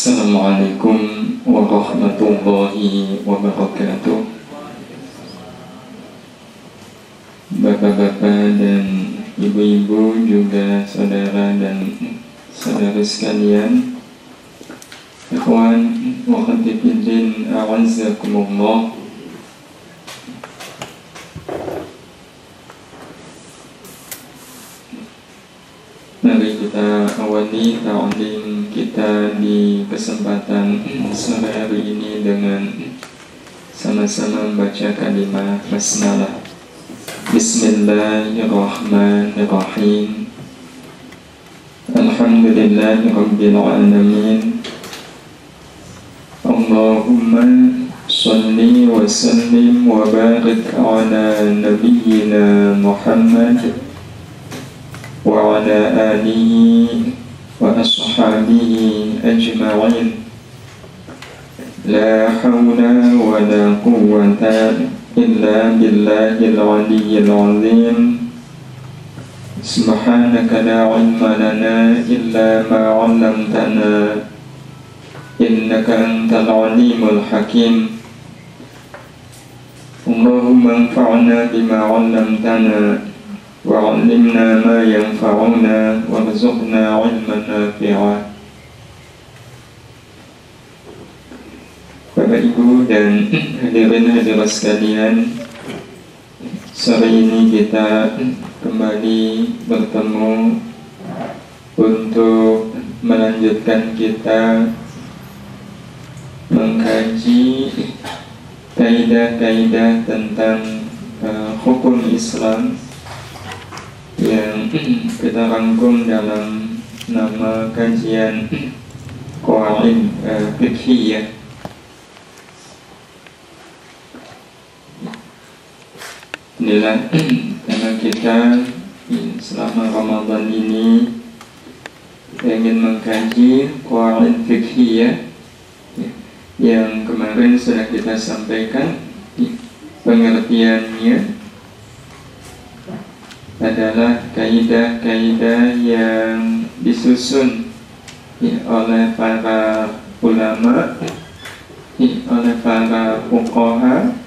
Assalamualaikum warahmatullahi wabarakatuh. Bapak-bapak dan ibu-ibu, juga saudara dan saudari sekalian, ikhwan wa akhwati fiddin, a'azzakumullah. Mari kita awali ta'lim kita di kesempatan sore hari ini dengan sama-sama membaca kalimat basmalah. Bismillahirrahmanirrahim. Alhamdulillahi rabbil alamin. Allahumma shalli wa sallim wa barik ala nabiyyina Muhammad wa ala alihi wa ashabihi ajma'in. La hawla wa la quwwata illa billahil aliyyil azim. Subhanaka la ilma lana illa ma 'allamtana innaka antal alimul hakim. Allahumma anfa'na bima 'allamtana wa'allimna ma yanfa'una warzuqna 'ilman nafi'a. Bapak, Ibu, dan hadirin hadirat sekalian, sore ini kita kembali bertemu untuk melanjutkan kita mengkaji kaidah-kaidah tentang hukum Islam yang kita rangkum dalam nama kajian Qawaid Fiqhiyah. Inilah karena kita selama Ramadan ini ingin mengkaji Qawaid Fiqhiyah yang kemarin sudah kita sampaikan. Pengertiannya adalah kaidah-kaidah yang disusun oleh para ulama, oleh para fuqaha,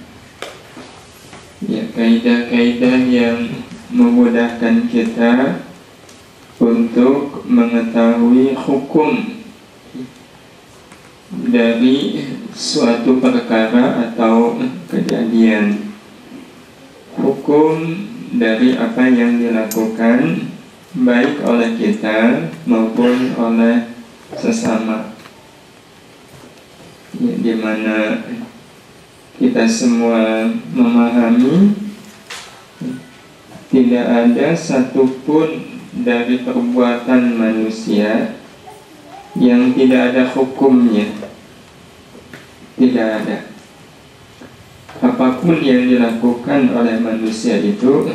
kaidah-kaidah yang memudahkan kita untuk mengetahui hukum dari suatu perkara atau kejadian, hukum dari apa yang dilakukan baik oleh kita maupun oleh sesama, di mana kita semua memahami tidak ada satupun dari perbuatan manusia yang tidak ada hukumnya. Tidak ada. Apapun yang dilakukan oleh manusia itu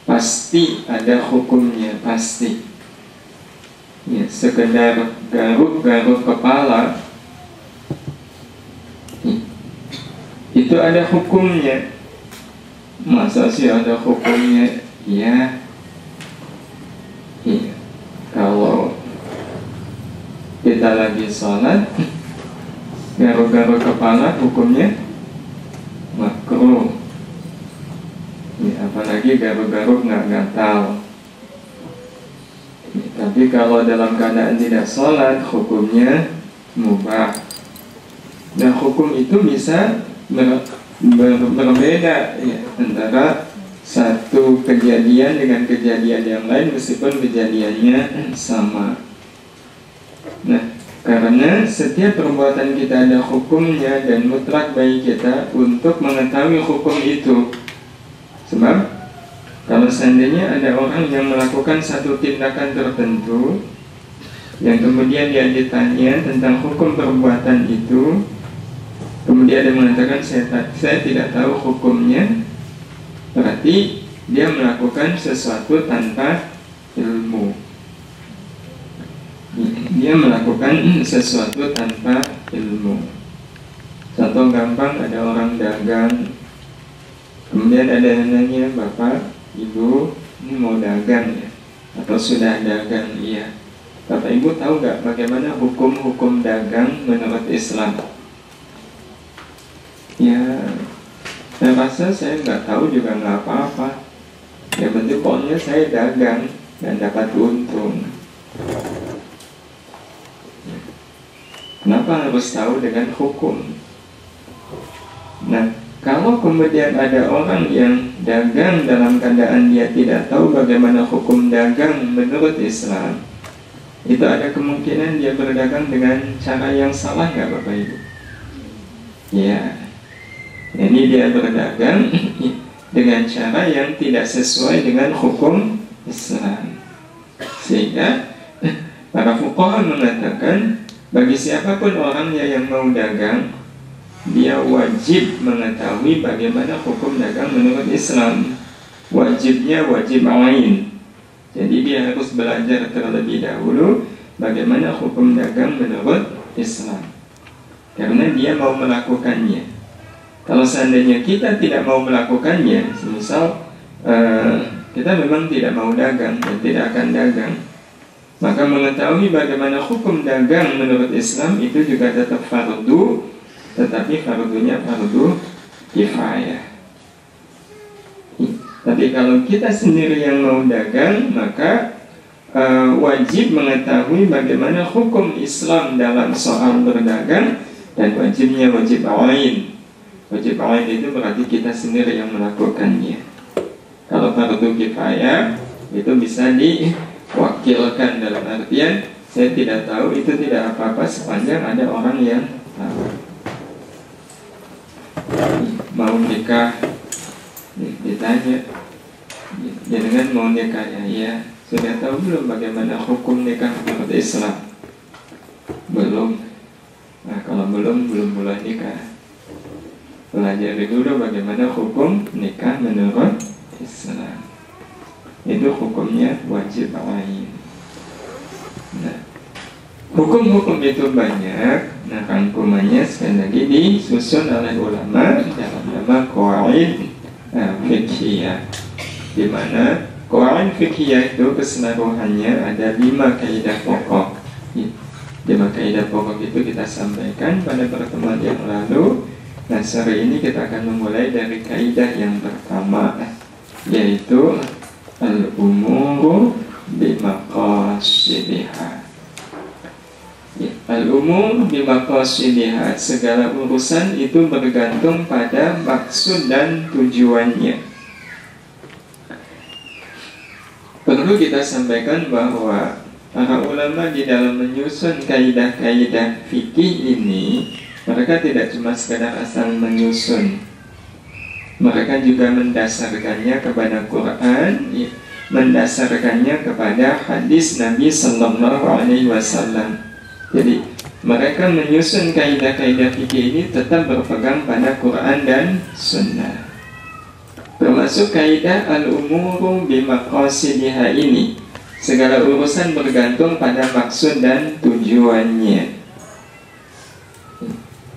pasti ada hukumnya, pasti. Sekedar garuk-garuk kepala itu ada hukumnya. Masa sih ada hukumnya? Ya. Kalau kita lagi sholat, garuk-garuk kepala, hukumnya makruh. Apalagi garuk-garuk nggak gatal. Tapi kalau dalam keadaan tidak sholat, hukumnya mubah. Nah, hukum itu bisa berbeda antara satu kejadian dengan kejadian yang lain meskipun kejadiannya sama. Nah, karena setiap perbuatan kita ada hukumnya dan mutlak bagi kita untuk mengetahui hukum itu. Sebab kalau seandainya ada orang yang melakukan satu tindakan tertentu yang kemudian dia ditanya tentang hukum perbuatan itu, kemudian dia mengatakan saya tidak tahu hukumnya, berarti dia melakukan sesuatu tanpa ilmu. Dia melakukan sesuatu tanpa ilmu. Contoh gampang, ada orang dagang, kemudian ada yang nanya, Bapak, Ibu, ini mau dagang ya? Atau sudah dagang? Iya. Bapak Ibu tahu nggak bagaimana hukum-hukum dagang menurut Islam? Ya, saya rasa saya nggak tahu juga nggak apa-apa. Yang penting pokoknya saya dagang dan dapat untung. Kenapa harus tahu dengan hukum? Nah, kalau kemudian ada orang yang dagang dalam keadaan dia tidak tahu bagaimana hukum dagang menurut Islam, itu ada kemungkinan dia berdagang dengan cara yang salah nggak Bapak Ibu? Ya, ini dia berdagang dengan cara yang tidak sesuai dengan hukum Islam. Sehingga para fuqaha mengatakan bagi siapapun orangnya yang mau dagang, dia wajib mengetahui bagaimana hukum dagang menurut Islam. Wajibnya wajib ain. Jadi dia harus belajar terlebih dahulu bagaimana hukum dagang menurut Islam, karena dia mau melakukannya. Kalau seandainya kita tidak mau melakukannya, misal kita memang tidak mau dagang dan tidak akan dagang, maka mengetahui bagaimana hukum dagang menurut Islam itu juga tetap fardu, tetapi fardunya fardu kifayah. Tapi kalau kita sendiri yang mau dagang, maka wajib mengetahui bagaimana hukum Islam dalam soal berdagang, dan wajibnya wajib ain. Wajib ain itu berarti kita sendiri yang melakukannya. Kalau fardu kifayah itu bisa diwakilkan, dalam artian saya tidak tahu, itu tidak apa-apa sepanjang ada orang yang tahu. Mau nikah, ditanya, jangan mau nikahnya, ya sudah tahu belum bagaimana hukum nikah menurut Islam? Belum. Nah, kalau belum boleh nikah. Pelajari dulu bagaimana hukum nikah menurut Islam. Itu hukumnya wajib ain. Nah, hukum-hukum itu banyak. Nah, rangkumannya sekali lagi disusun oleh ulama dalam nama qawaid fiqhiyah, di mana qawaid fiqhiyah itu keseluruhannya ada 5 kaidah pokok. 5 kaidah pokok itu kita sampaikan pada pertemuan yang lalu. Nah, sore ini kita akan memulai dari kaidah yang pertama, yaitu al-umuru bimaqasidiha. Al-umur bimaqasidiha, segala urusan itu bergantung pada maksud dan tujuannya. Perlu kita sampaikan bahwa para ulama di dalam menyusun kaidah-kaidah fikih ini, mereka tidak cuma sekadar asal menyusun. Mereka juga mendasarkannya kepada Quran, mendasarkannya kepada hadis Nabi Sallallahu Alaihi Wasallam. Jadi mereka menyusun kaidah-kaidah fikih ini tetap berpegang pada Quran dan Sunnah. Termasuk kaidah al-umuru bimaqasidiha ini, segala urusan bergantung pada maksud dan tujuannya.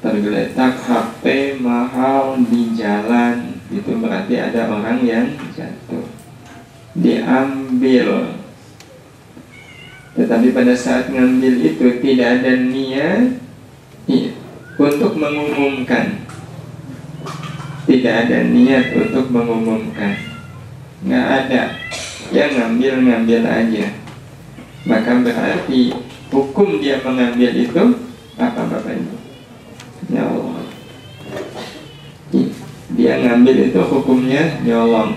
Tergeletak HP mahal di jalan, itu berarti ada orang yang jatuh, diambil. Tetapi pada saat ngambil itu tidak ada niat untuk mengumumkan. Tidak ada niat untuk mengumumkan. Nggak ada. Dia ngambil aja. Maka berarti hukum dia mengambil itu apa Bapak Ibu? Nyolong. Dia ngambil itu hukumnya nyolong.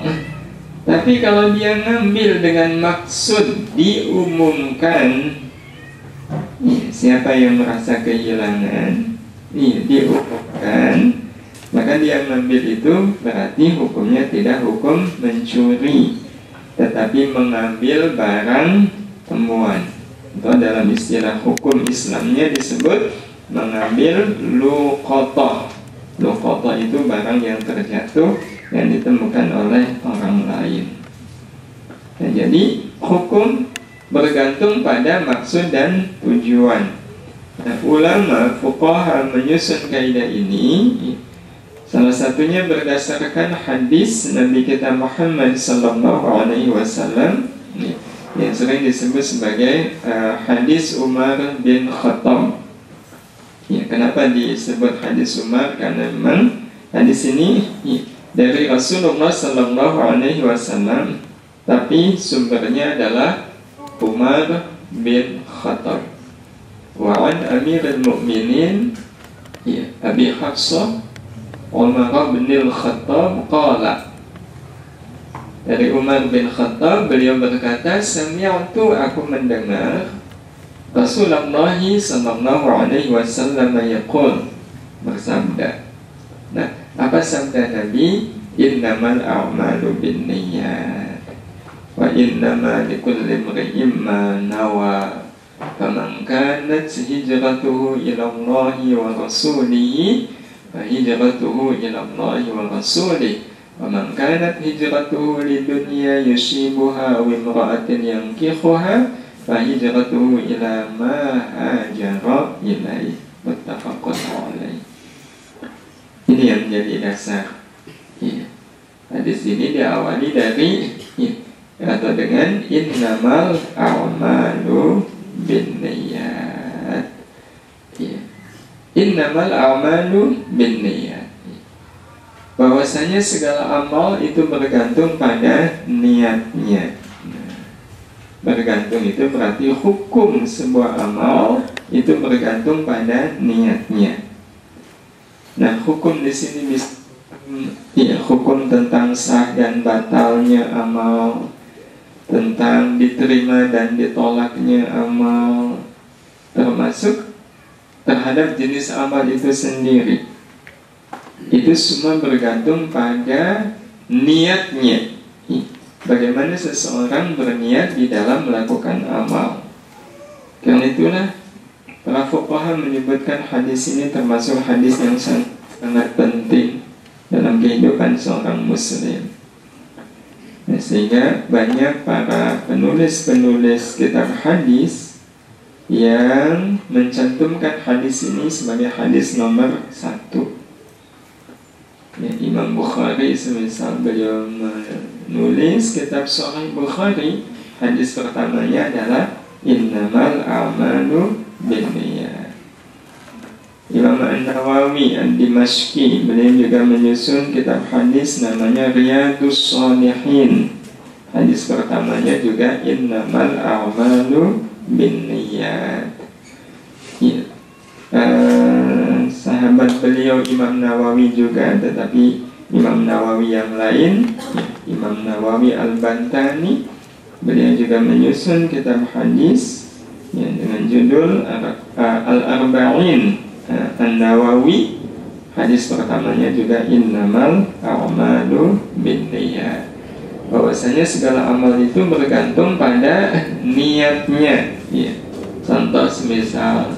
Tapi kalau dia ngambil dengan maksud diumumkan, siapa yang merasa kehilangan, diumumkan, maka dia ngambil itu berarti hukumnya tidak hukum mencuri, tetapi mengambil barang temuan. Itu dalam istilah hukum Islamnya disebut mengambil luqatah. Luqatah itu barang yang terjatuh yang ditemukan oleh orang lain. Nah, jadi hukum bergantung pada maksud dan tujuan. Nah, ulama fuqaha menyusun kaidah ini, salah satunya berdasarkan hadis Nabi kita Muhammad sallallahu alaihi wasallam yang sering disebut sebagai hadis Umar bin Khattab. Ya, kenapa disebut hadis Umar? Karena memang hadis ini dari Rasulullah Sallallahu Alaihi Wasallam, tapi sumbernya adalah Umar bin Khattab. Wa'an Amirul Mukminin Abi Hafsah Umar bin Khattab qala, dari Umar bin Khattab, beliau berkata, sami'tu, aku mendengar Rasulullah sallallahu alaihi wasallam yaqul, bersabda. Nah, apa sabda Nabi? Innamal a'malu binniyat wa innama likulli imri'in ma nawa. Faman kanat hijratuhu ila Allah wa rasulihi fa hijratuhu ila Allah wa rasulihi. وَمَنْ كَانَتْ هِجْرَتُهُ لِدُنْيَا يُصِيبُهَا أَوْ امْرَأَةٍ يَنكِحُهَا فَهِجْرَتُهُ إِلَى مَا هَاجَرَ إِلَيْهِ مُتَّفَقٌ عَلَيْهِ. Ini yang menjadi dasar. Hadis ini diawali dari atau dengan innamal a'malu binniyat. Innamal a'malu binniyat, bahwasanya segala amal itu bergantung pada niatnya. Bergantung itu berarti hukum sebuah amal itu bergantung pada niatnya. Nah, hukum di sini bisa hukum tentang sah dan batalnya amal, tentang diterima dan ditolaknya amal, termasuk terhadap jenis amal itu sendiri. Itu semua bergantung pada niatnya. Bagaimana seseorang berniat di dalam melakukan amal. Karena itulah para fuqaha menyebutkan hadis ini termasuk hadis yang sangat penting dalam kehidupan seorang muslim. Nah, sehingga banyak para penulis-penulis kitab hadis yang mencantumkan hadis ini sebagai hadis nomor 1. Imam Bukhari semisal beliau menulis kitab Sahih Bukhari, hadis pertamanya adalah innamal a'malu binniyat. Imam An-Nawawi Ad-Dimashqi, beliau juga menyusun kitab hadis namanya Riyadhus Shalihin. Hadis pertamanya juga innamal a'malu binniyat. Sahabat beliau Imam Nawawi juga, tetapi Imam Nawawi yang lain, Imam Nawawi Al-Bantani, beliau juga menyusun kitab hadis dengan judul Al-Arba'in An-Nawawi. Hadis pertamanya juga innamal a'malu binniyat, bahwasanya segala amal itu bergantung pada niatnya. Contoh semisal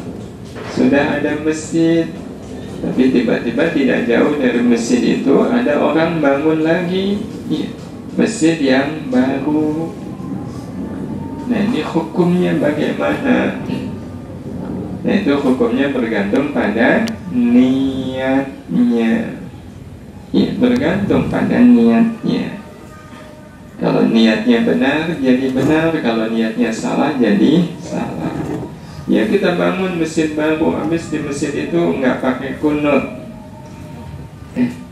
sudah ada masjid, tapi tiba-tiba tidak jauh dari masjid itu ada orang bangun lagi masjid yang baru. Nah, ini hukumnya bagaimana? Nah, itu hukumnya bergantung pada niatnya. Bergantung pada niatnya. Kalau niatnya benar, jadi benar. Kalau niatnya salah, jadi salah. Ya, kita bangun masjid baru, habis di masjid itu nggak pakai kunut,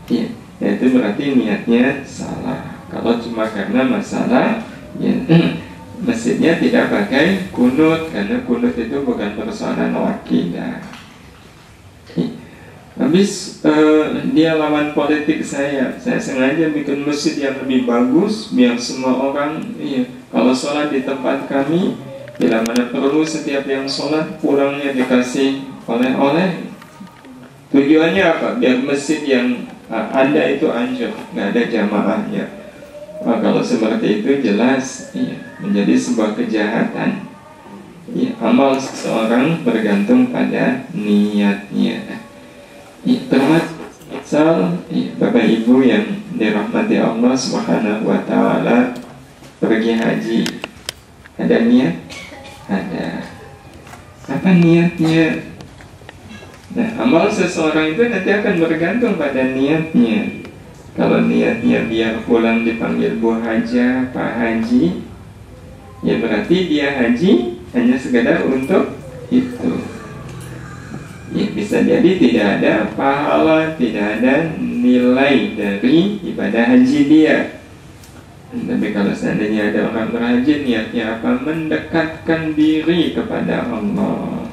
ya itu berarti niatnya salah. Kalau cuma karena masalah masjidnya tidak pakai kunut, karena kunut itu bukan persoalan akidah. Habis dia lawan politik saya sengaja bikin masjid yang lebih bagus biar semua orang kalau sholat di tempat kami, bila mana perlu setiap yang sholat pulangnya dikasih oleh-oleh. Tujuannya apa? Biar masjid yang ada itu hancur, nggak ada jamaahnya. Kalau seperti itu jelas menjadi sebuah kejahatan. Amal seseorang bergantung pada niatnya. Termasuk Bapak Ibu yang dirahmati Allah Subhanahu wa Ta'ala, pergi haji, ada niat? Ada. Apa niatnya? Nah, amal seseorang itu nanti akan bergantung pada niatnya. Kalau niatnya biar pulang dipanggil Bu Haja, Pak Haji, ya berarti dia haji hanya sekedar untuk itu. Ya, bisa jadi tidak ada pahala, tidak ada nilai dari ibadah haji dia. Tapi kalau seandainya ada orang berhaji, niatnya apa? Mendekatkan diri kepada Allah.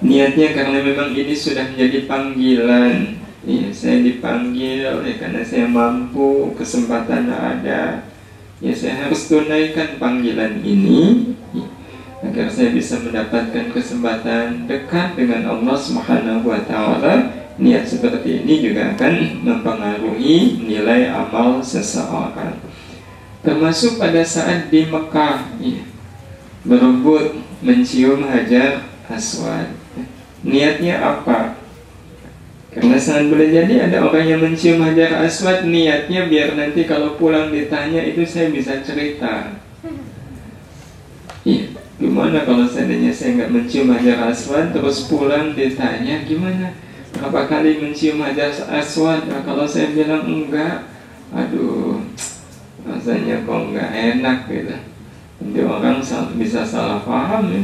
Niatnya karena memang ini sudah menjadi panggilan. Ya, saya dipanggil ya karena saya mampu, kesempatan ada. Ya, saya harus tunaikan panggilan ini agar saya bisa mendapatkan kesempatan dekat dengan Allah Subhanahu wa Ta'ala. Niat seperti ini juga akan mempengaruhi nilai amal seseorang. Termasuk pada saat di Mekah, ya, berebut mencium Hajar Aswad. Niatnya apa? Karena sangat boleh jadi ada orang yang mencium Hajar Aswad, niatnya biar nanti kalau pulang ditanya itu saya bisa cerita. Iya, gimana kalau seandainya saya nggak mencium Hajar Aswad, terus pulang ditanya gimana? Berapa kali mencium Hajar Aswad? Nah, kalau saya bilang enggak, aduh, rasanya kok nggak enak gitu. Nanti orang bisa salah paham ya.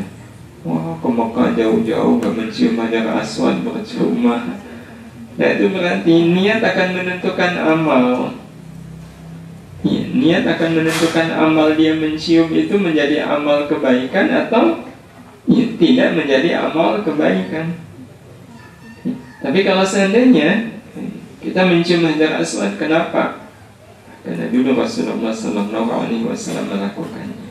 Wah, ke Mekah jauh-jauh gak mencium Hajar Aswad, percuma. Nah, itu berarti niat akan menentukan amal. Ya, niat akan menentukan amal dia mencium itu menjadi amal kebaikan atau ya, tidak menjadi amal kebaikan. Ya, tapi kalau seandainya kita mencium Hajar Aswad, kenapa? Karena dulu Rasulullah SAW melakukannya.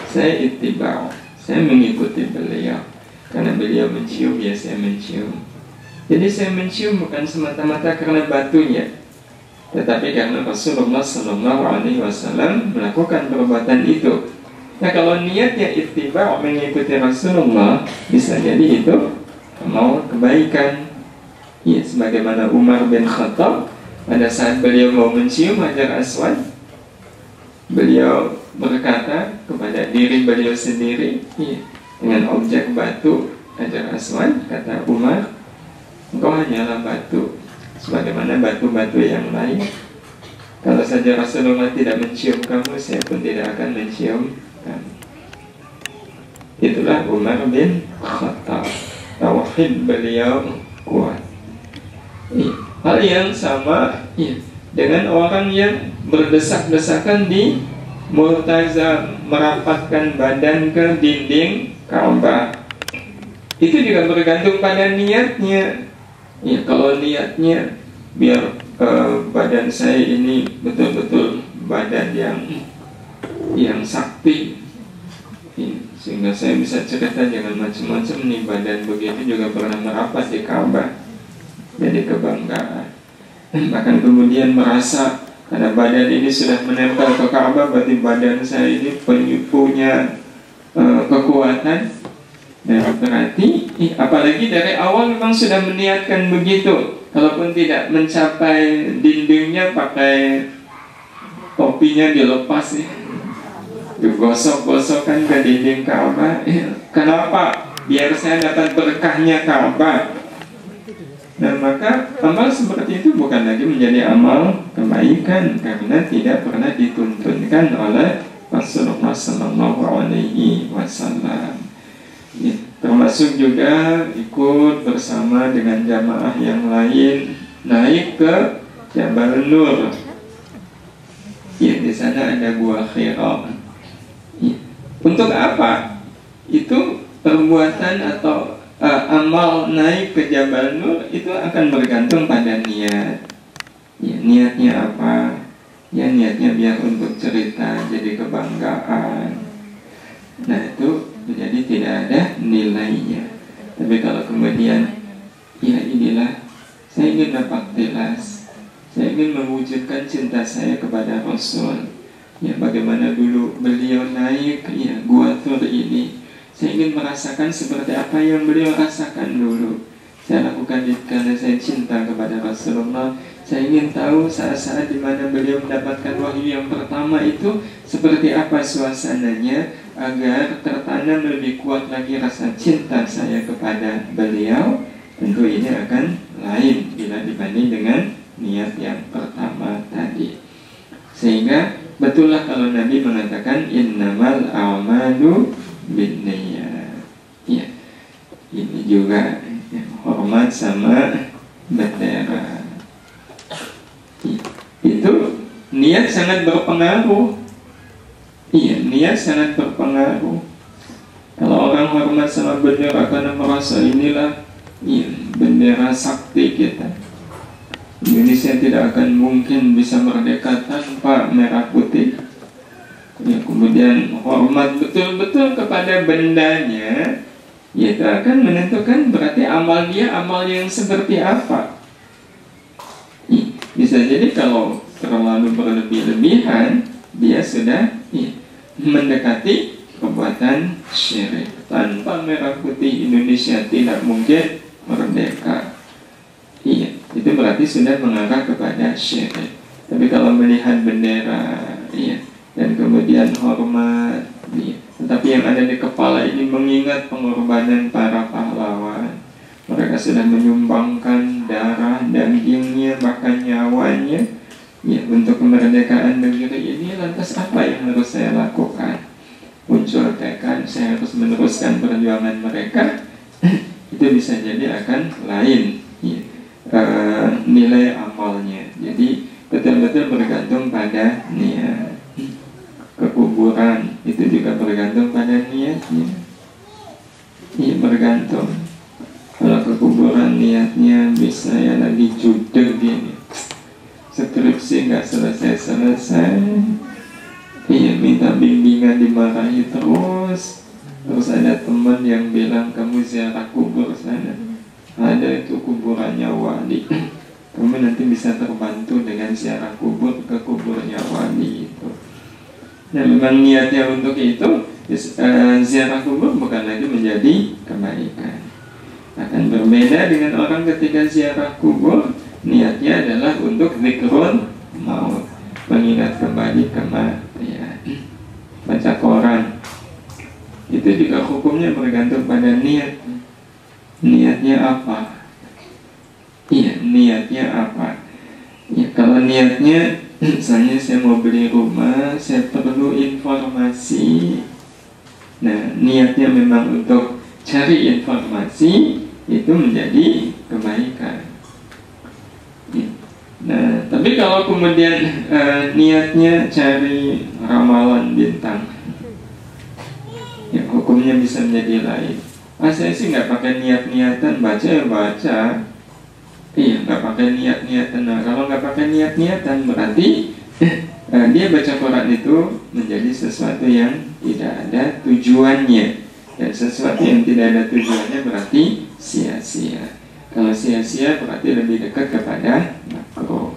Saya ittiba', saya mengikuti beliau. Karena beliau mencium, ya saya mencium. Jadi saya mencium bukan semata-mata karena batunya, tetapi karena Rasulullah SAW melakukan perbuatan itu. Nah, kalau niatnya ittiba' mengikuti Rasulullah, bisa jadi itu mau kebaikan. Ya, sebagaimana Umar bin Khattab pada saat beliau mau mencium Hajar Aswad, beliau berkata kepada diri beliau sendiri, ya, dengan objek batu Hajar Aswad, kata Umar, engkau hanyalah batu sebagaimana batu-batu yang lain. Kalau saja Rasulullah tidak mencium kamu, saya pun tidak akan mencium kamu. Itulah Umar bin Khattab. Tauhid beliau kuat. Hal yang sama dengan orang yang berdesak-desakan di Multazam, merapatkan badan ke dinding Ka'bah. Itu juga bergantung pada niatnya. Ya, kalau niatnya biar badan saya ini betul-betul badan yang sakti, sehingga saya bisa cerita jangan macam-macam nih, badan begitu juga pernah merapat di Ka'bah, jadi kebanggaan. Bahkan kemudian merasa karena badan ini sudah menempel ke Ka'bah, berarti badan saya ini punya kekuatan. Nah, berarti apalagi dari awal memang sudah meniatkan begitu. Kalaupun tidak mencapai dindingnya, pakai topinya dilepas nih, digosok-gosokkan ke dinding Ka'bah. Kenapa? Biar saya dapat berkahnya Ka'bah. Nah, maka amal seperti itu bukan lagi menjadi amal kebaikan, karena tidak pernah dituntunkan oleh Rasulullah SAW. Ya, termasuk juga ikut bersama dengan jamaah yang lain naik ke Jabal Nur. Ya, di sana ada Gua Hira. Ya. Untuk apa? Itu perbuatan atau amal naik ke Jabal Nur itu akan bergantung pada niat. Ya, niatnya apa? Ya, niatnya biar untuk cerita, jadi kebanggaan. Nah, itu jadi tidak ada nilainya. Tapi kalau kemudian, ya inilah, saya ingin dapat jelas, saya ingin mewujudkan cinta saya kepada Rasul. Ya, bagaimana dulu beliau naik ya Gua Thur ini, saya ingin merasakan seperti apa yang beliau rasakan dulu. Saya lakukan itu karena saya cinta kepada Rasulullah. Saya ingin tahu saat-saat di mana beliau mendapatkan wahyu yang pertama itu seperti apa suasananya, agar tertanam lebih kuat lagi rasa cinta saya kepada beliau. Tentu ini akan lain bila dibanding dengan niat yang pertama tadi. Sehingga betullah kalau Nabi mengatakan innamal a'malu binniyat. Ya, ini juga hormat sama bendera. Itu niat sangat berpengaruh. Iya, niat sangat berpengaruh. Kalau orang hormat sama bendera karena merasa inilah bendera sakti kita, Indonesia tidak akan mungkin bisa merdeka tanpa merah putih. Ya, kemudian hormat betul-betul kepada bendanya, ya, itu akan menentukan berarti amal dia amal yang seperti apa. Ya, bisa jadi kalau terlalu berlebih-lebihan, dia sudah mendekati perbuatan syirik. Tanpa merah putih Indonesia tidak mungkin merdeka. Iya, itu berarti sudah mengarah kepada syirik. Tapi kalau melihat bendera, iya, dan kemudian hormat, iya, tetapi yang ada di kepala ini mengingat pengorbanan para pahlawan. Mereka sudah menyumbangkan darah, dagingnya, bahkan nyawanya, ya, untuk kemerdekaan negeri ini. Lantas apa yang harus saya lakukan? Muncul tekad, saya harus meneruskan perjuangan mereka. Itu bisa jadi akan lain, ya, nilai amalnya. Jadi betul-betul bergantung pada niat. Kekuburan itu juga bergantung pada niatnya. Iya, bergantung. Kalau kekuburan niatnya bisa ya lagi judeg gini, skripsi nggak selesai-selesai, iya, minta bimbingan dimarahi terus ada teman yang bilang kamu ziarah kubur sana, ada itu kuburannya wali, kamu nanti bisa terbantu dengan ziarah kubur ke kuburnya wali itu. Nah, memang niatnya untuk itu, ziarah kubur bukan lagi menjadi kebaikan. Akan berbeda dengan orang ketika ziarah kubur, niatnya adalah untuk zikrul maut, mengingat kembali kematian. Baca koran, itu juga hukumnya bergantung pada niat. Niatnya apa? Iya, niatnya apa? Ya, kalau niatnya, misalnya saya mau beli rumah, saya perlu informasi. Nah, niatnya memang untuk cari informasi, itu menjadi kebaikan. Nah, tapi kalau kemudian niatnya cari ramalan bintang, ya, hukumnya bisa menjadi lain. Saya sih nggak pakai niat-niatan, baca ya baca. Iya, nggak pakai niat-niatan. Nah, kalau nggak pakai niat-niatan berarti dia baca Quran itu menjadi sesuatu yang tidak ada tujuannya. Dan sesuatu yang tidak ada tujuannya berarti sia-sia. Kalau sia-sia berarti lebih dekat kepada makruh.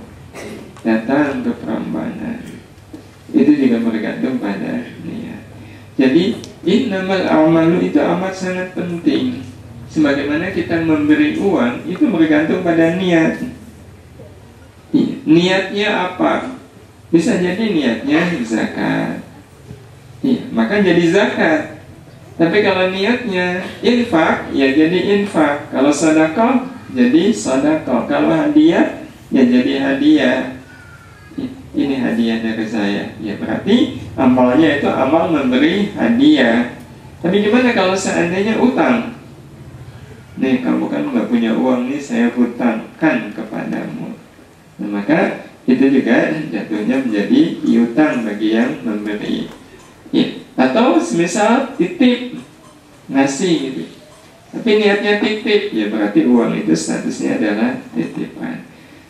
Datang ke Prambanan, itu juga bergantung pada niat. Jadi innamal a'malu itu amat sangat penting. Sebagaimana kita memberi uang, itu bergantung pada niat. Niatnya apa? Bisa jadi niatnya zakat, maka jadi zakat. Tapi kalau niatnya infak, ya jadi infak. Kalau sedekah, jadi sedekah. Kalau hadiah, ya jadi hadiah. Ini hadiah dari saya. Ya berarti amalnya itu amal memberi hadiah. Tapi gimana kalau seandainya utang? Nih, kamu kan nggak punya uang nih, saya hutangkan kepadamu. Nah, maka itu juga jatuhnya menjadi piutang bagi yang memberi. Ya. Atau semisal titip, ngasih gitu, tapi niatnya titip, ya berarti uang itu statusnya adalah titipan.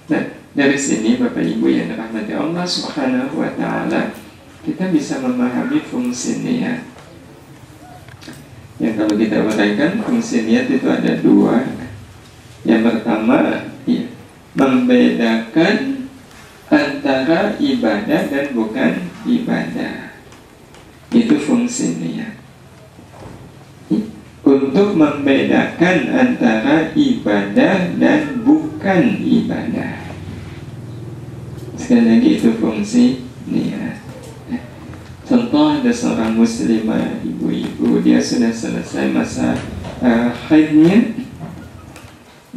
Nah, dari sini Bapak Ibu yang dirahmati Allah Subhanahu wa Ta'ala, kita bisa memahami fungsi niat. Yang kalau kita uraikan, fungsi niat itu ada dua. Yang pertama, ya, membedakan antara ibadah dan bukan ibadah. Itu fungsi niat. Untuk membedakan antara ibadah dan bukan ibadah. Sekali lagi itu fungsi niat. Contoh, ada seorang muslimah ibu-ibu, dia sudah selesai masa haidnya.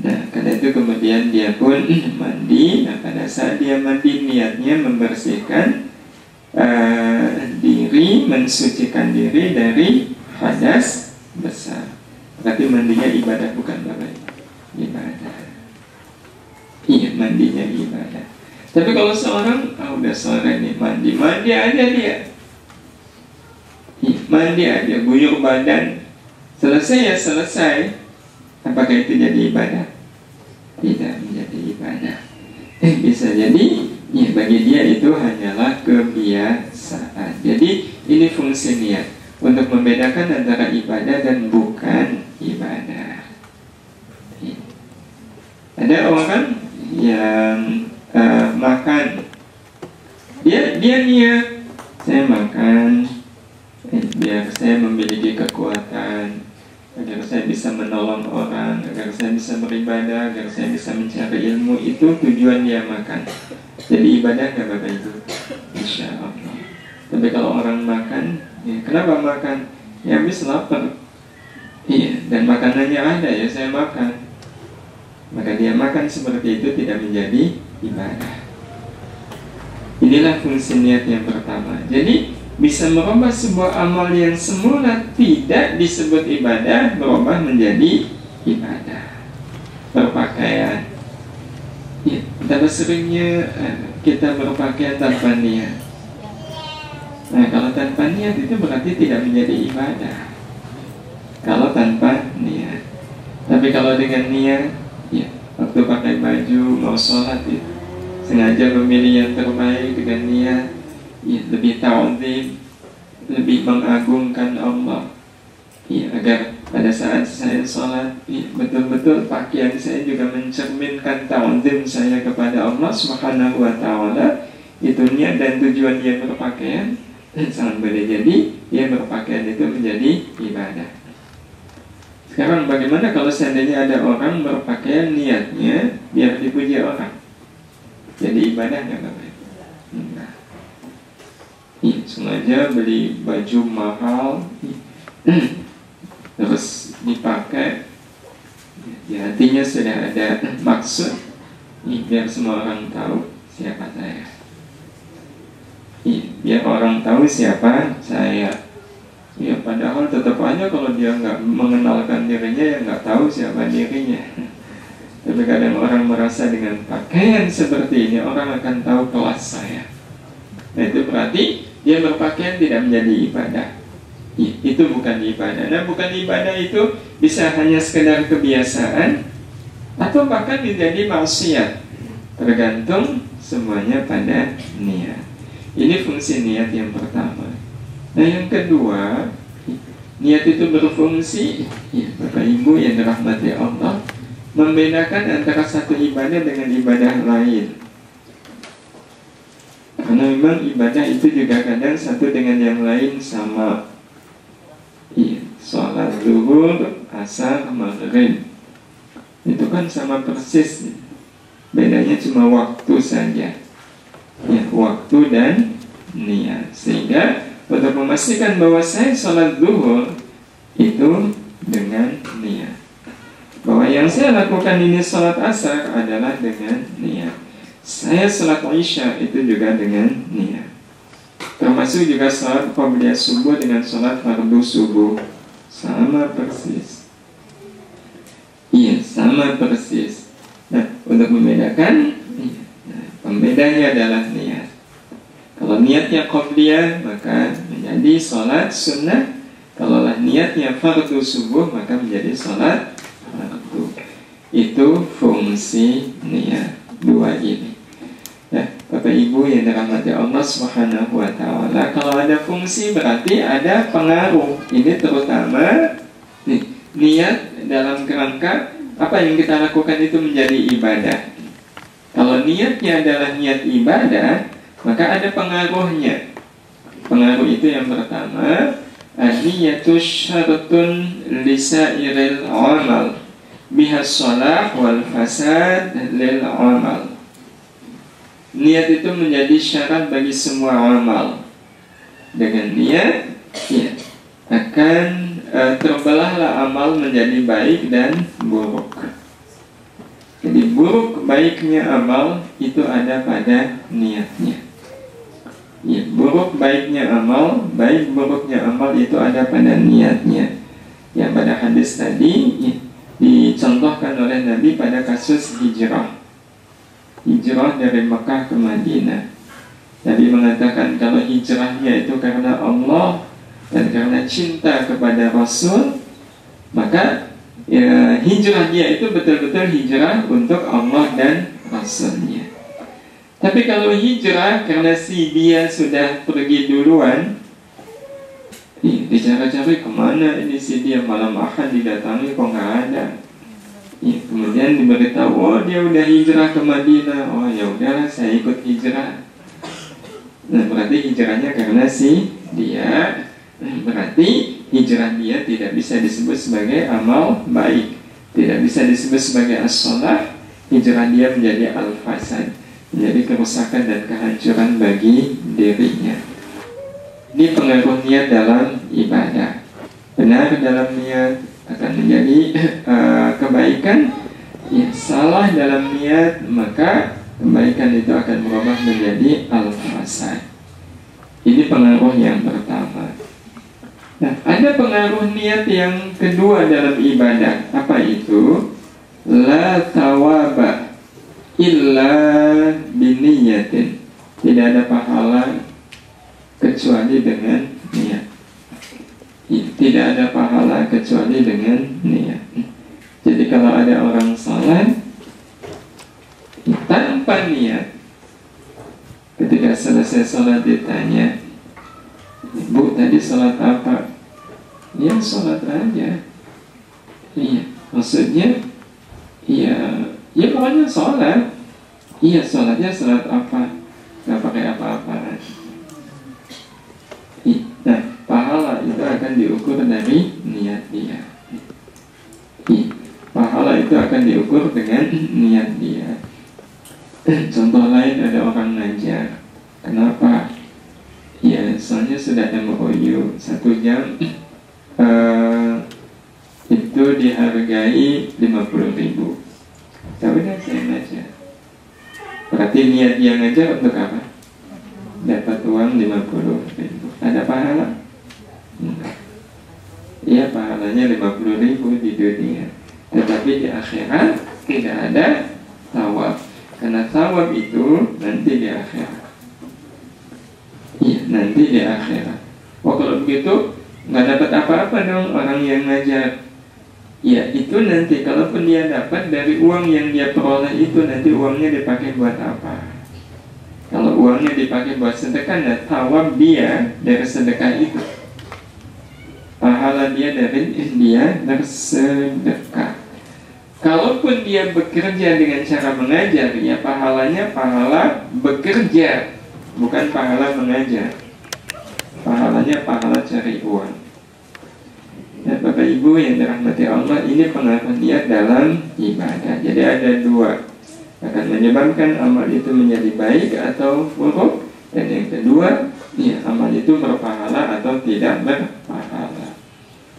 Nah, karena itu kemudian dia pun mandi. Nah, pada saat dia mandi niatnya membersihkan diri, mensucikan diri dari hadas besar. Berarti mandinya ibadah, bukan Bapak? Ibadah. Iya, mandinya ibadah. Tapi kalau seorang, udah sore nih, mandi aja dia. Iya, mandi aja, guyur badan. Selesai ya selesai. Apakah itu jadi ibadah? Tidak menjadi ibadah. Bisa jadi, ya bagi dia itu hanyalah kebiasaan. Jadi ini fungsi niat untuk membedakan antara ibadah dan bukan ibadah. Ada orang yang makan, dia niat, saya makan biar saya memiliki kekuatan, agar saya bisa menolong orang, agar saya bisa beribadah, agar saya bisa mencari ilmu. Itu tujuan dia makan. Jadi ibadah nggak Bapak Ibu? Insya Allah. Tapi kalau orang makan, ya, kenapa makan? Ya habis lapar. Iya, dan makanannya ada, ya saya makan. Maka dia makan seperti itu tidak menjadi ibadah. Inilah fungsi niat yang pertama. Jadi bisa merubah sebuah amal yang semula tidak disebut ibadah, berubah menjadi ibadah. Berpakaian, ya, betapa seringnya kita berpakaian tanpa niat. Nah, kalau tanpa niat itu berarti tidak menjadi ibadah. Kalau tanpa niat. Tapi kalau dengan niat, ya, waktu pakai baju mau sholat itu sengaja memilih yang terbaik dengan niat, ya, lebih ta'zim, lebih mengagungkan Allah, ya, agar pada saat saya sholat, ya, betul-betul pakaian saya juga mencerminkan ta'zim saya kepada Allah Subhanahu wa ta'ala. Itu niat dan tujuan dia berpakaian. Sangat boleh jadi dia berpakaian itu menjadi ibadah. Sekarang bagaimana kalau seandainya ada orang berpakaian niatnya biar dipuji orang? Jadi ibadah nggak Bapak? Nah, sengaja beli baju mahal, terus dipakai, di hatinya sudah ada maksud, biar semua orang tahu siapa saya. Biar orang tahu siapa saya. Ya padahal tetap aja kalau dia nggak mengenalkan dirinya, ya nggak tahu siapa dirinya. Tapi kadang orang merasa dengan pakaian seperti ini orang akan tahu kelas saya. Nah itu berarti dia berpakaian tidak menjadi ibadah. Itu bukan ibadah. Nah bukan ibadah itu bisa hanya sekedar kebiasaan atau bahkan menjadi maksiat. Tergantung semuanya pada niat. Ini fungsi niat yang pertama. Nah yang kedua, niat itu berfungsi, ya, Bapak Ibu yang dirahmati Allah, membedakan antara satu ibadah dengan ibadah lain. Karena memang ibadah itu juga kadang satu dengan yang lain sama. Iya, sholat zuhur, asar, maghrib, itu kan sama persis. Bedanya cuma waktu saja, ya, waktu dan niat. Sehingga untuk memastikan bahwa saya sholat zuhur itu dengan niat, bahwa yang saya lakukan ini sholat asar adalah dengan niat, saya sholat isya itu juga dengan niat, termasuk juga sholat qabliyah subuh dengan sholat fardu subuh, sama persis. Iya, sama persis. Nah, untuk membedakan, pembedanya adalah niat. Kalau niatnya qabliyah maka menjadi sholat sunnah. Kalau niatnya fardu subuh maka menjadi sholat fardu. Itu fungsi niat dua ini. Nah, Bapak Ibu yang dirahmati Allah Subhanahu wa ta'ala, kalau ada fungsi berarti ada pengaruh. Ini terutama niat dalam kerangka apa yang kita lakukan itu menjadi ibadah. Kalau niatnya adalah niat ibadah, maka ada pengaruhnya. Pengaruh itu yang pertama, an-niyatu syartun lisairil amal bihas shalah wal fasad lil amal. Niat itu menjadi syarat bagi semua amal. Dengan niat, ya, akan terbelahlah amal menjadi baik dan buruk. Jadi buruk baiknya amal itu ada pada niatnya. Ya, buruk baiknya amal, baik buruknya amal itu ada pada niatnya. Yang pada hadis tadi ya, dicontohkan oleh Nabi pada kasus hijrah. Hijrah dari Mekah ke Madinah. Nabi mengatakan kalau hijrahnya itu karena Allah dan karena cinta kepada Rasul, maka ya, hijrah dia itu betul-betul hijrah untuk Allah dan Rasulnya. Tapi kalau hijrah karena si dia sudah pergi duluan, dicari-cari kemana ini si dia, malam Ahad didatangi kok nggak ada. Kemudian diberitahu, oh dia udah hijrah ke Madinah. Oh ya udahlah saya ikut hijrah. Nah berarti hijrahnya karena si dia. Berarti hijrah dia tidak bisa disebut sebagai amal baik, tidak bisa disebut sebagai as-shalah. Hijrah dia menjadi al-fasad, menjadi kerusakan dan kehancuran bagi dirinya. Ini pengaruh niat dalam ibadah. Benar dalam niat akan menjadi kebaikan. Ya, salah dalam niat maka kebaikan itu akan berubah menjadi al-fasad. Ini pengaruh yang pertama. Nah, ada pengaruh niat yang kedua dalam ibadah. Apa itu? La thawaba illa biniyatin. Tidak ada pahala kecuali dengan niat. Tidak ada pahala kecuali dengan niat. Jadi kalau ada orang salat tanpa niat, ketika selesai salat ditanya, Bu tadi salat apa? Ya salat aja. Iya, maksudnya ya pokoknya salat. Iya salatnya salat apa? Gak pakai apa-apa. Nah, pahala itu akan diukur dari niat dia. Pahala itu akan diukur dengan niat dia. Contoh lain, ada orang ngajar. Kenapa? Ya, soalnya sudah MOU 1 jam itu dihargai 50.000. Ya udah saya ngajar. Berarti niat dia ngajar untuk apa? Dapat uang 50.000. Ada pahala? Iya, pahalanya 50.000 di dunia. Tetapi di akhirat tidak ada thawab. Karena thawab itu nanti di akhirat. Iya, nanti di akhirat. Oh kalau begitu nggak dapat apa-apa dong orang yang ngajar. Ya itu nanti kalaupun dia dapat dari uang yang dia peroleh itu, nanti uangnya dipakai buat apa? Kalau uangnya dipakai buat sedekah, nah thawab dia dari sedekah itu, pahala dia dari dia bersedekah. Kalaupun dia bekerja dengan cara mengajar, ya pahalanya pahala bekerja, bukan pahala mengajar. Pahalanya pahala cari uang. Nah, Bapak Ibu yang dirahmati Allah, ini pengaruh niat dalam ibadah. Jadi ada dua, akan menyebabkan amal itu menjadi baik atau buruk. Dan yang kedua, ya, amal itu berpahala atau tidak berpahala.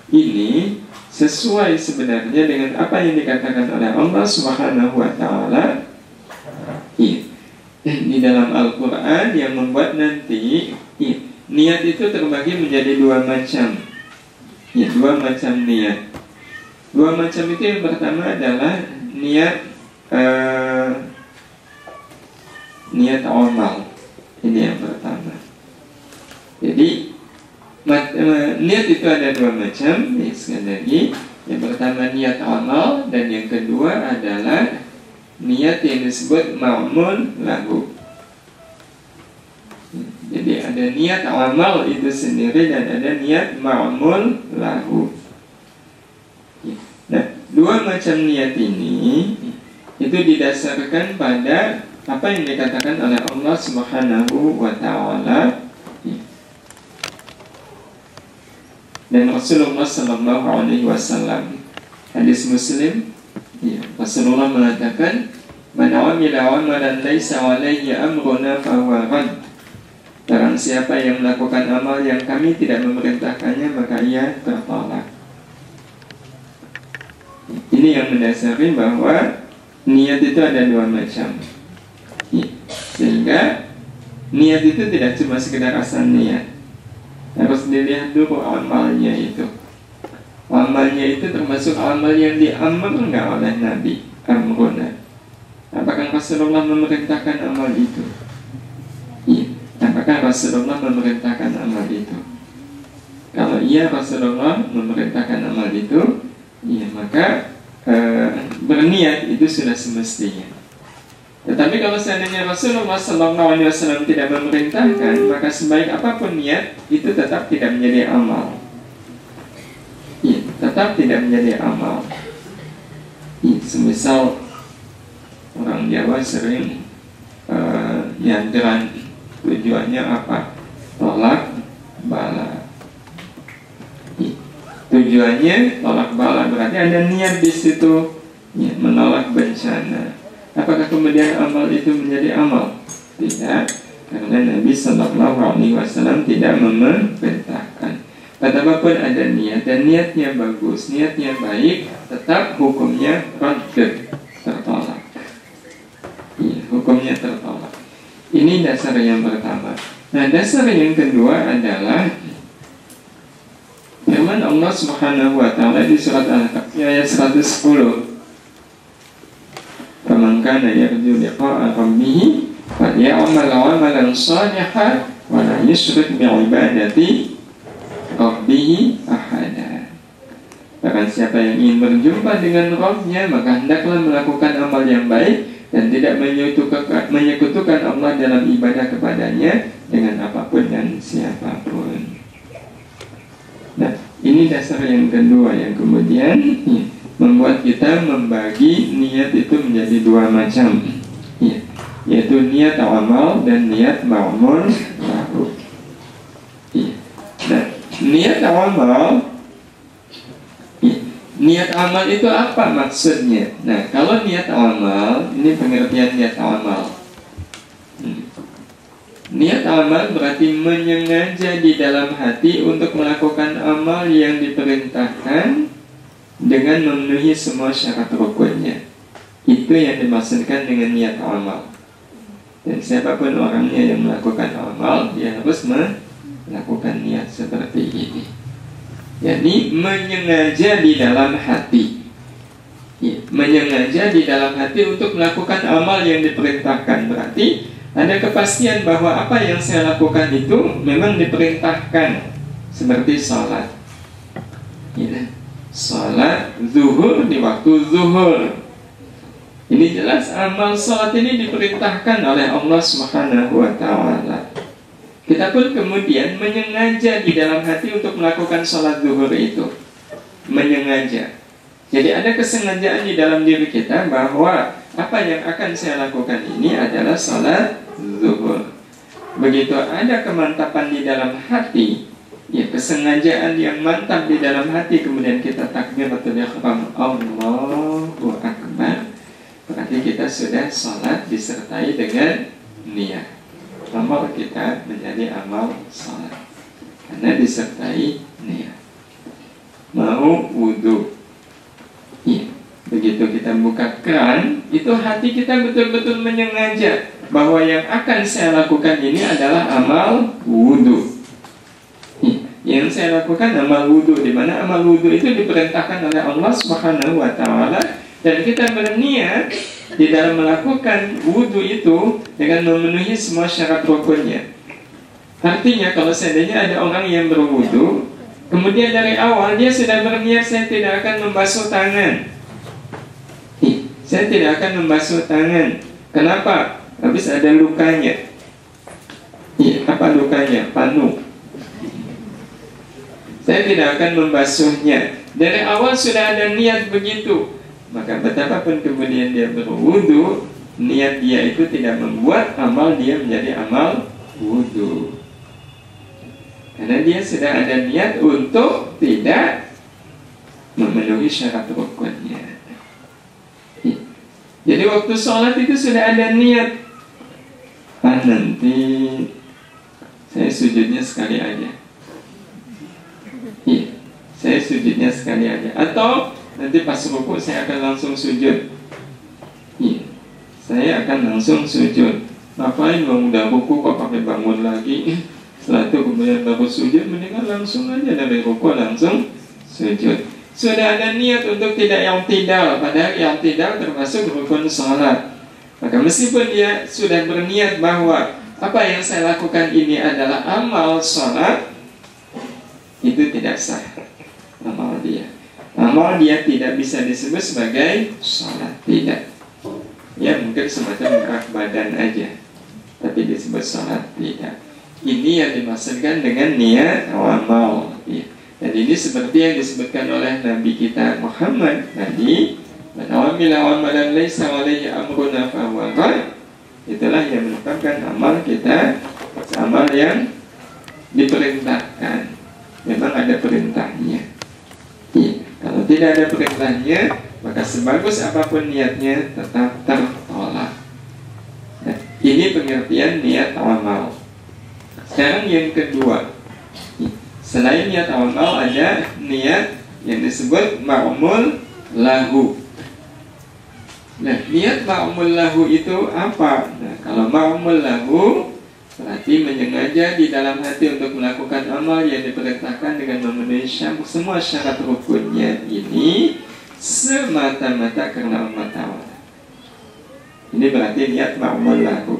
Ini sesuai sebenarnya dengan apa yang dikatakan oleh Allah Subhanahu wa Ta'ala di dalam Al-Quran, yang membuat nanti niat itu terbagi menjadi dua macam. Ya, dua macam niat. Dua macam itu, yang pertama adalah niat niat amal. Ini yang pertama. Jadi niat itu ada dua macam. Ya, sekali lagi, yang pertama niat amal, dan yang kedua adalah niat yang disebut ma'mul lahu. Jadi ada niat amal itu sendiri dan ada niat ma'mul lahu. Nah, dua macam niat ini itu didasarkan pada apa yang dikatakan oleh Allah Subhanahu wa Ta'ala dan Rasulullah Sallallahu Alaihi Wasallam. Hadis Muslim, Rasulullah mengatakan, "Man 'amila 'amalan laisa 'alaihi amruna fahuwa rad." Barang siapa yang melakukan amal yang kami tidak memerintahkannya, maka ia tertolak. Ini yang mendasari bahwa niat itu ada dua macam. Sehingga Niat itu tidak cuma sekedar asal niat, harus dilihat dulu amalnya itu. Amalnya itu termasuk amal yang diamr nggak oleh Nabi amruna. Apakah Rasulullah memerintahkan amal itu? Iya. Apakah Rasulullah memerintahkan amal itu? Kalau iya Rasulullah memerintahkan amal itu, iya maka berniat itu sudah semestinya. Tetapi kalau seandainya Rasulullah SAW tidak memerintahkan, maka sebaik apapun niat itu tetap tidak menjadi amal. Iya, tetap tidak menjadi amal. Iya, semisal orang Jawa sering nyadran, tujuannya apa? Tolak bala. Iya, tujuannya tolak bala, berarti ada niat di situ, ya, menolak bencana. Apakah kemudian amal itu menjadi amal? Tidak, karena Nabi SAW tidak memerintahkan. Betapapun ada niat dan niatnya bagus, niatnya baik, tetap hukumnya radd, tertolak. Ya, hukumnya tertolak. Ini dasar yang pertama. Nah, dasar yang kedua adalah firman Allah Subhanahu wa taala di surat Al-Kahfi ayat 110. Faman kana yarju liqa'a rabbih falyamal 'amalan shalihan wa la yusyrik bi'ibadati rabbih ahada. Barang siapa yang ingin berjumpa dengan Rabb-nya, maka hendaklah melakukan amal yang baik dan tidak menyekutukan Allah dalam ibadah kepadanya dengan apapun dan siapapun. Nah, ini dasar yang kedua yang kemudian membuat kita membagi niat itu menjadi dua macam, ya, yaitu niat amal dan niat ma'mul lahu. Ya. Nah, niat amal, ya, niat amal itu apa maksudnya? Nah, kalau niat amal, ini pengertian niat amal. Niat amal berarti menyengaja di dalam hati untuk melakukan amal yang diperintahkan dengan memenuhi semua syarat rukunnya. Itu yang dimaksudkan dengan niat amal. Dan siapapun orangnya yang melakukan amal, dia harus melakukan niat seperti ini. Jadi menyengaja di dalam hati, ya, menyengaja di dalam hati untuk melakukan amal yang diperintahkan. Berarti ada kepastian bahwa apa yang saya lakukan itu memang diperintahkan. Seperti sholat, ya, sholat zuhur di waktu zuhur. Ini jelas amal sholat ini diperintahkan oleh Allah Subhanahu wa ta'ala. Kita pun kemudian menyengaja di dalam hati untuk melakukan sholat zuhur itu. Menyengaja. Jadi ada kesengajaan di dalam diri kita bahwa apa yang akan saya lakukan ini adalah sholat zuhur. Begitu ada kemantapan di dalam hati, ya, kesengajaan yang mantap di dalam hati, kemudian kita takbiratul ihram, Allahu Akbar, berarti kita sudah sholat disertai dengan niat. Amal kita menjadi amal sholat karena disertai niat. Mau wudhu, ya, begitu kita buka keran, itu hati kita betul-betul menyengaja bahwa yang akan saya lakukan ini adalah amal wudhu. Yang saya lakukan amal wudhu, di mana amal wudhu itu diperintahkan oleh Allah Subhanahu wa ta'ala, dan kita berniat di dalam melakukan wudhu itu dengan memenuhi semua syarat rukunnya. Artinya kalau seandainya ada orang yang berwudhu, kemudian dari awal dia sudah berniat, saya tidak akan membasuh tangan, saya tidak akan membasuh tangan. Kenapa? Habis ada lukanya. Apa lukanya? Panu. Saya tidak akan membasuhnya. Dari awal sudah ada niat begitu. Maka betapapun kemudian dia berwudu, niat dia itu tidak membuat amal dia menjadi amal wudu. Karena dia sudah ada niat untuk tidak memenuhi syarat rukunnya. Jadi waktu sholat itu sudah ada niat. Nanti saya sujudnya sekali aja. Iya, saya sujudnya sekali aja. Atau nanti pas ruku saya akan langsung sujud. Iya, saya akan langsung sujud. Ngapain bang udah ruku kok pakai bangun lagi? Setelah itu kemudian baru sujud, mendingan langsung aja dari ruku langsung sujud. Sudah ada niat untuk tidak i'tidal, padahal i'tidal termasuk rukun sholat. Maka meskipun dia sudah berniat bahwa apa yang saya lakukan ini adalah amal sholat, itu tidak sah amal dia. Amal dia tidak bisa disebut sebagai sholat, tidak. Ya mungkin semacam gerak badan aja, tapi disebut sholat tidak. Ini yang dimaksudkan dengan niat amal. Ya. Dan ini seperti yang disebutkan oleh Nabi kita Muhammad tadi, man amila amalan laisa alaihi amruna fahuwa rad. Itulah yang merupakan amal kita, amal yang diperintahkan. Memang ada perintahnya. Ya. Kalau tidak ada perintahnya, maka sebagus apapun niatnya tetap tertolak. Nah, ini pengertian niat amal. Sekarang yang kedua, selain niat amal ada niat yang disebut ma'mul lahu. Nah, niat ma'mul lahu itu apa? Nah, kalau ma'mul lahu berarti menyengaja di dalam hati untuk melakukan amal yang diperintahkan dengan memenuhi semua syarat rukunnya ini semata-mata karena Allah Ta'ala. Ini berarti niat ma'mul lahu.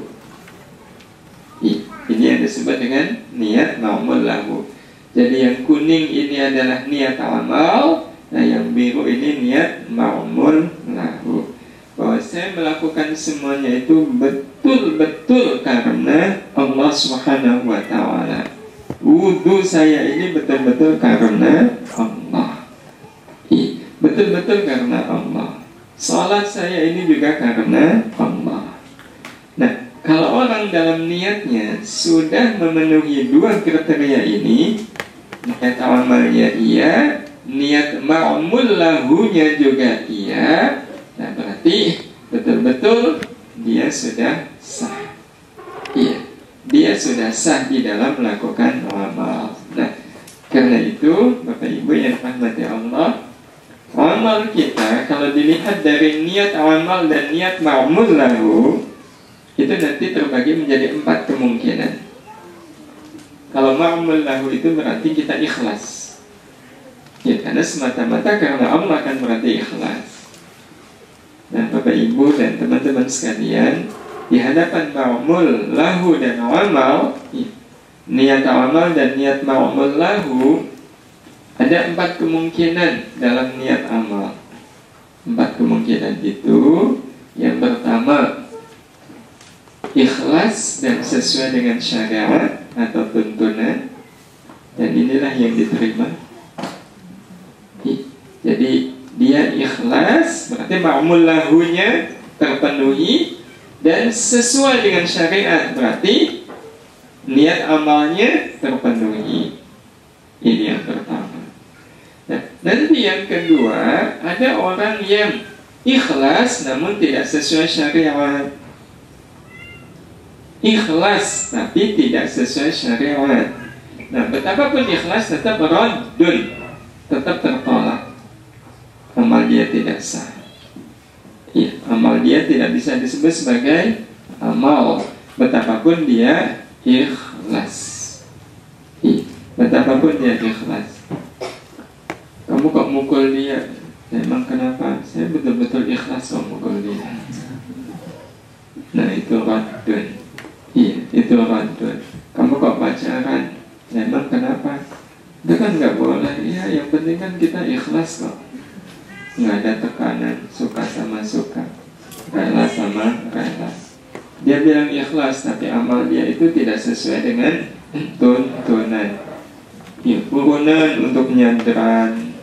Ini yang disebut dengan niat ma'mul lahu. Jadi yang kuning ini adalah niat amal, nah yang biru ini niat ma'mul lahu. Bahwa saya melakukan semuanya itu betul-betul karena Allah Subhanahu wa Ta'ala. Wudu saya ini betul-betul karena Allah. Betul-betul karena Allah. Salat saya ini juga karena Allah. Nah, kalau orang dalam niatnya sudah memenuhi dua kriteria ini, niat amalnya iya, niat ma'mul lahunya juga iya, nah berarti betul-betul dia sudah sah. Iya, dia sudah sah di dalam melakukan amal. Nah, karena itu Bapak Ibu yang dirahmati Allah, amal kita kalau dilihat dari niat amal dan niat ma'mul lahu, itu nanti terbagi menjadi 4 kemungkinan. Kalau ma'mul lahu itu berarti kita ikhlas, ya, karena semata-mata karena Allah kan berarti ikhlas. Nah Bapak Ibu dan teman-teman sekalian, di hadapan ma'mul lahu dan amal, niat amal dan niat ma'mul lahu, ada 4 kemungkinan dalam niat amal. 4 kemungkinan itu, yang pertama ikhlas dan sesuai dengan syariat atau tuntunan, dan inilah yang diterima. Jadi dia ikhlas, berarti ma'mul lahunya terpenuhi dan sesuai dengan syariat, berarti niat amalnya terpenuhi. Ini yang pertama. Nah, nanti yang kedua, ada orang yang ikhlas namun tidak sesuai syariat. Ikhlas tapi tidak sesuai syariat. Nah, betapapun ikhlas tetap raddun, tetap tertolak. Amal dia tidak sah. Ya, amal dia tidak bisa disebut sebagai amal, betapapun dia ikhlas. Ya, betapapun dia ikhlas. Kamu kok mukul dia? Emang kenapa? Saya betul-betul ikhlas kok mukul dia. Nah, itu raddun. Iya, itu raddun. Kamu kok pacaran? Emang kenapa? Itu kan nggak boleh. Iya, yang penting kan kita ikhlas kok. Nggak ada tekanan, suka sama suka, rela sama rela. Dia bilang ikhlas, tapi amal dia itu tidak sesuai dengan tuntunan. Ya, urunan untuk nyadran.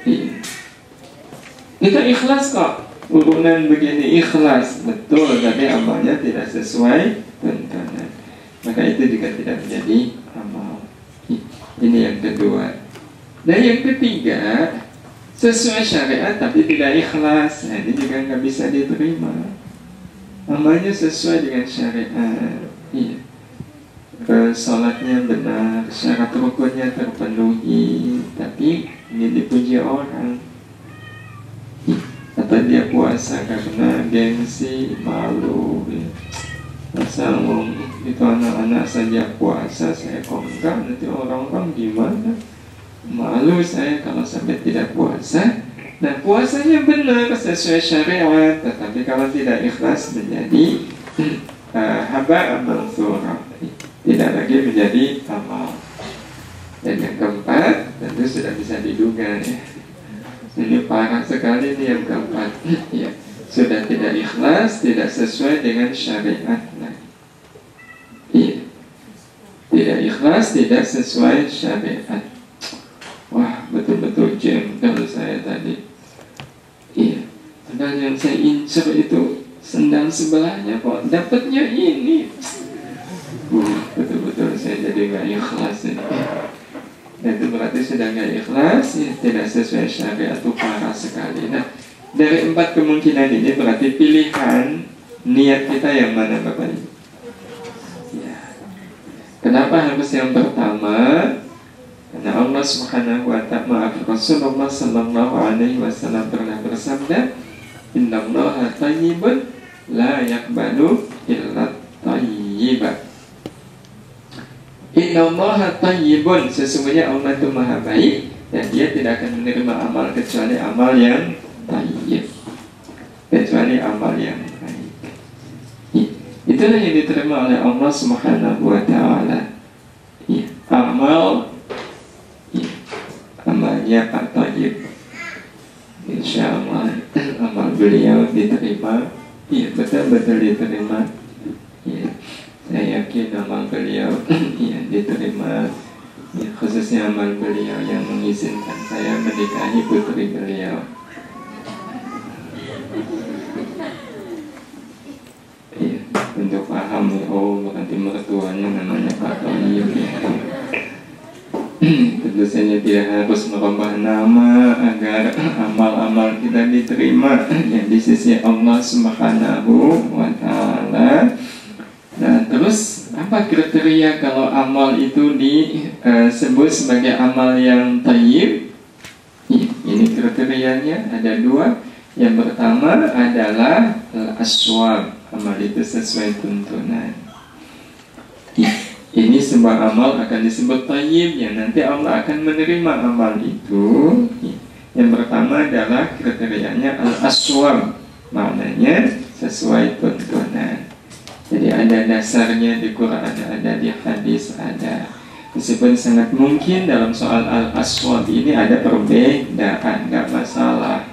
Ya. Kita ikhlas kok, urunan begini ikhlas, betul, tapi amalnya tidak sesuai tuntunan. Maka itu juga tidak menjadi amal. Ini yang kedua. Dan yang ketiga, sesuai syariat tapi tidak ikhlas. Nah, ini juga nggak bisa diterima. Amalnya sesuai dengan syariat, iya. Salatnya benar, syarat rukunnya terpenuhi, tapi ini dipuji orang. Atau dia puasa karena gengsi, malu, ya. Masa itu anak-anak saja puasa, saya kok enggak, nanti orang-orang gimana? Malu saya kalau sampai tidak puasa. Nah, puasanya benar sesuai syariat, tetapi kalau tidak ikhlas menjadi haba mansura, tidak lagi menjadi amal. Dan yang keempat tentu sudah bisa diduga ya. Ini parah sekali nih yang keempat ya. Sudah tidak ikhlas, tidak sesuai dengan syariat lagi. Iya. Tidak ikhlas, tidak sesuai syariat. Wah, betul-betul jengkel saya tadi. Iya. Padahal yang saya incer itu sendal sebelahnya kok dapatnya ini. Betul-betul saya jadi nggak ikhlas ini. Nah, itu berarti sudah nggak ikhlas ya, tidak sesuai syariat, itu parah sekali. Nah, dari 4 kemungkinan ini berarti pilihan niat kita yang mana Bapak Ibu? Ya. Kenapa harus yang pertama? Karena Allah Subhanahu wa ta'ala, Rasulullah sallallahu alaihi wasallam pernah bersabda, "Innallaha thayyibun la yaqbalu illa thayyiban." Innallaha thayyibun, sesungguhnya Allah itu maha baik dan dia tidak akan menerima amal kecuali amal yang thayyib, kecuali amal yang baik. Itulah yang diterima oleh Allah Subhanahu wa ta'ala. Amal amalnya at-thayyib. Insyaallah amal beliau diterima. Iya, betul-betul diterima. Iya. Saya yakin amal beliau ya, diterima ya, khususnya amal beliau yang mengizinkan saya menikahi putri beliau. Ya, untuk paham ya, oh berarti mertuanya namanya Pak Toyib ya. Tentu saja tidak harus merubah nama agar amal-amal kita diterima ya, di sisi Allah Subhanahu wa ta'ala. Nah, terus apa kriteria kalau amal itu disebut sebagai amal yang thayyib? Ini kriterianya ada 2. Yang pertama adalah aswab, amal itu sesuai tuntunan. Ini sebuah amal akan disebut thayyib, yang nanti Allah akan menerima amal itu. Yang pertama adalah kriterianya al-aswab, maknanya sesuai tuntunan. Jadi ada dasarnya di Quran, ada di hadis, ada. Meskipun sangat mungkin dalam soal al-aswab ini ada perbedaan, nggak masalah.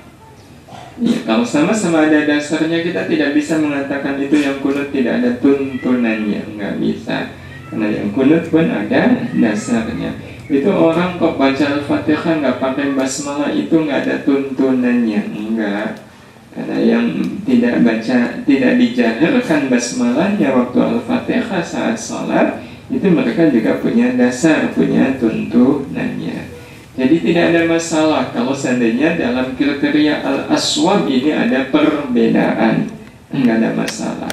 Ya, kalau sama-sama ada dasarnya, kita tidak bisa mengatakan itu yang kunut tidak ada tuntunannya, nggak bisa. Karena yang kunut pun ada dasarnya. Itu orang kok baca Al-Fatihah nggak pakai basmalah, itu nggak ada tuntunannya, enggak. Karena yang tidak baca, tidak dijaharkan basmalahnya waktu Al-Fatihah saat sholat, itu mereka juga punya dasar, punya tuntunannya. Jadi tidak ada masalah kalau seandainya dalam kriteria al-aswab ini ada perbedaan, nggak ada masalah.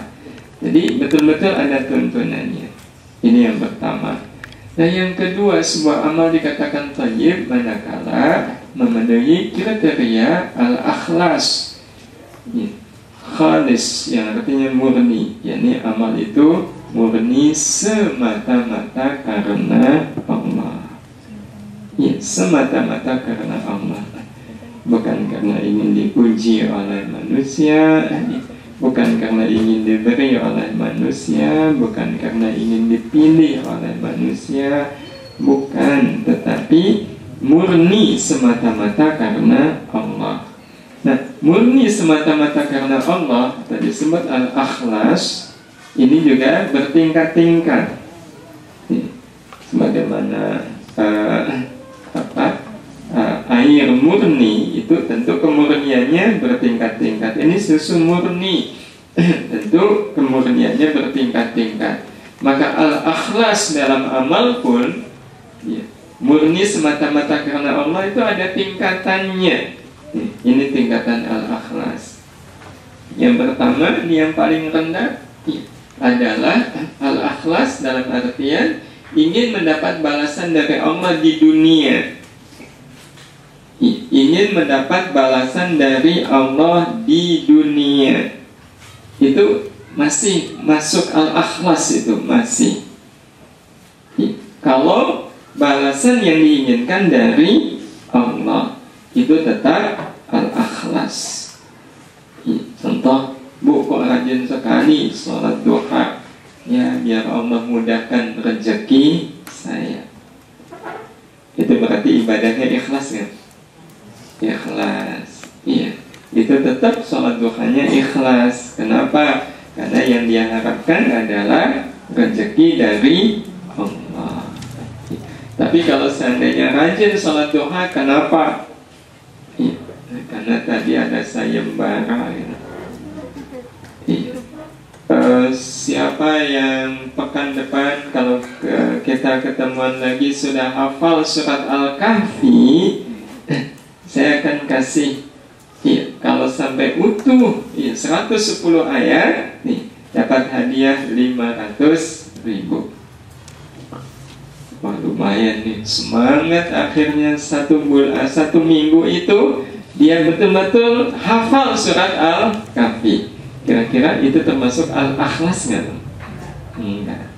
Jadi betul-betul ada tuntunannya. Ini yang pertama. Nah, yang kedua, sebuah amal dikatakan thayyib manakala memenuhi kriteria al-akhlas, khalis, yang artinya murni, yakni amal itu murni semata-mata karena Allah. Ya, semata-mata karena Allah, bukan karena ingin dipuji oleh manusia, bukan karena ingin diberi oleh manusia, bukan karena ingin dipilih oleh manusia, bukan, tetapi murni semata-mata karena Allah. Nah, murni semata-mata karena Allah tadi disebut al-akhlas, ini juga bertingkat-tingkat. Sebagaimana air murni itu tentu kemurniannya bertingkat-tingkat. Ini susu murni tentu kemurniannya bertingkat-tingkat. Maka al-akhlas dalam amal pun ya, murni semata-mata karena Allah itu ada tingkatannya. Ini tingkatan al-akhlas. Yang pertama, ini yang paling rendah adalah al-akhlas dalam artian ingin mendapat balasan dari Allah di dunia. Ingin mendapat balasan dari Allah di dunia. Itu masih masuk al-akhlas itu masih. Kalau balasan yang diinginkan dari Allah itu tetap al-akhlas. Contoh, Bu kok rajin sekali sholat duha, ya biar Allah mudahkan rezeki saya. Itu berarti ibadahnya ikhlas kan? Ikhlas, iya. Itu tetap sholat duhanya ikhlas. Kenapa? Karena yang dia harapkan adalah rezeki dari Allah. Tapi kalau seandainya rajin sholat duha, kenapa? Iya. Karena tadi ada sayembara ya. Siapa yang pekan depan kalau kita ketemuan lagi sudah hafal surat Al-Kahfi, saya akan kasih kalau sampai utuh 110 ayat nih, dapat hadiah 500.000. Wah, lumayan nih, semangat akhirnya satu minggu itu dia betul-betul hafal surat Al-Kahfi. Kira-kira itu termasuk al-akhlas nggak? Enggak.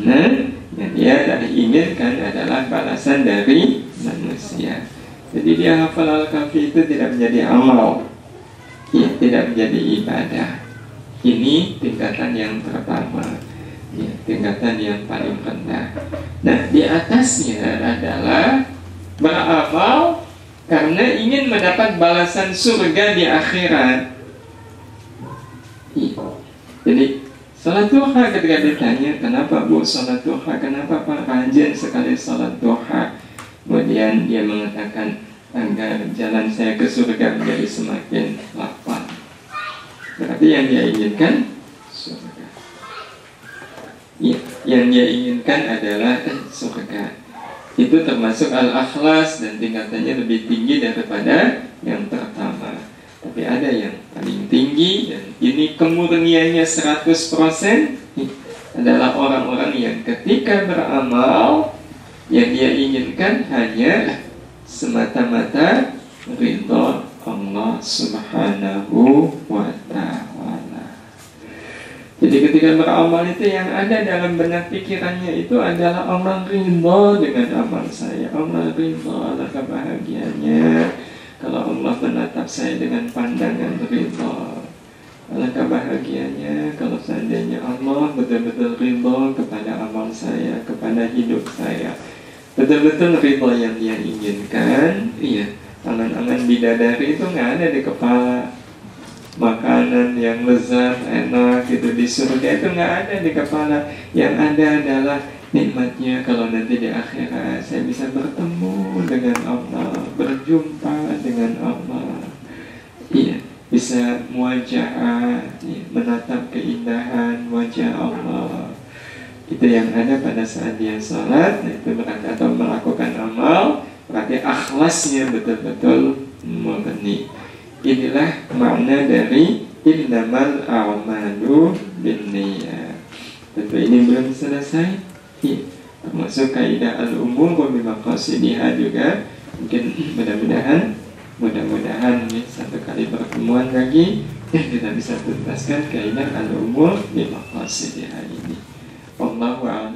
Nah, yang dia inginkan adalah balasan dari manusia. Jadi dia hafal Al-Kahfi itu tidak menjadi amal, ya, tidak menjadi ibadah. Ini tingkatan yang pertama, ya, tingkatan yang paling rendah. Nah, di atasnya adalah beramal karena ingin mendapat balasan surga di akhirat. Jadi salat duha, ketika ditanya kenapa Bu salat duha, kenapa Pak rajin sekali salat duha, kemudian dia mengatakan agar jalan saya ke surga menjadi semakin lapang. Berarti yang dia inginkan surga. Ya, yang dia inginkan adalah surga. Itu termasuk al-akhlas dan tingkatannya lebih tinggi daripada yang pertama. Tapi ada yang paling tinggi dan ini kemurniannya 100%, adalah orang-orang yang ketika beramal yang dia inginkan hanya semata-mata ridha Allah Subhanahu wa ta'ala. Jadi ketika beramal itu yang ada dalam benak pikirannya itu adalah Allah ridha dengan amal saya, Allah ridha, Allah kebahagiaannya. Kalau Allah menatap saya dengan pandangan ridha, alangkah bahagianya kalau seandainya Allah betul-betul ridha kepada amal saya, kepada hidup saya, betul-betul ridha yang dia inginkan. Iya, angan-angan bidadari itu nggak ada di kepala. Makanan yang lezat, enak gitu di surga itu nggak ada di kepala. Yang ada adalah nikmatnya kalau nanti di akhirat saya bisa bertemu dengan Allah, berjumpa dengan Allah, iya, bisa muajaah, iya, menatap keindahan wajah Allah. Itu yang ada pada saat dia sholat. Itu berarti atau melakukan amal, berarti akhlasnya betul-betul murni. Inilah makna dari innamal a'malu binniyat. Tentu ini belum selesai. Termasuk kaidah al-umur wa bimaqasidiha juga. Mungkin mudah-mudahan nih satu kali pertemuan lagi kita bisa tuntaskan kaidah al-umur bimaqasidiha ini. Wallahu a'lam.